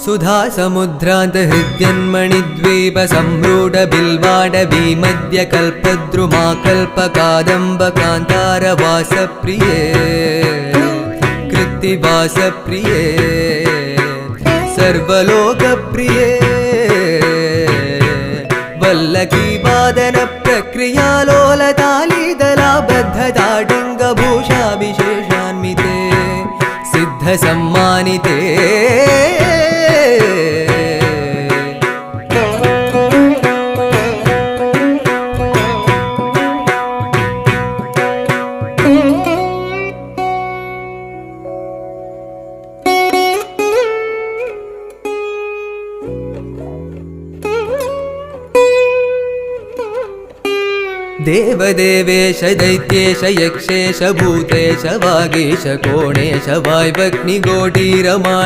सुधा समुद्रान्त हृद्यन्मणिद्वीप सम्रूढ बिल्वाडवी मध्य कल्पद्रुमा कल्पकादम्ब कान्तार वासप्रिये कृत्तिवासप्रिये सर्वलोकप्रिये वल्लकी वादन प्रक्रियालोलतालीदलाबद्धताडङ्गभूषाविशेषान्विते सिद्धसम्मानिते देवदेवेश दैत्येश यक्षेश भूतेश वागीश कोणेश वाय्वग्निगोटीरमा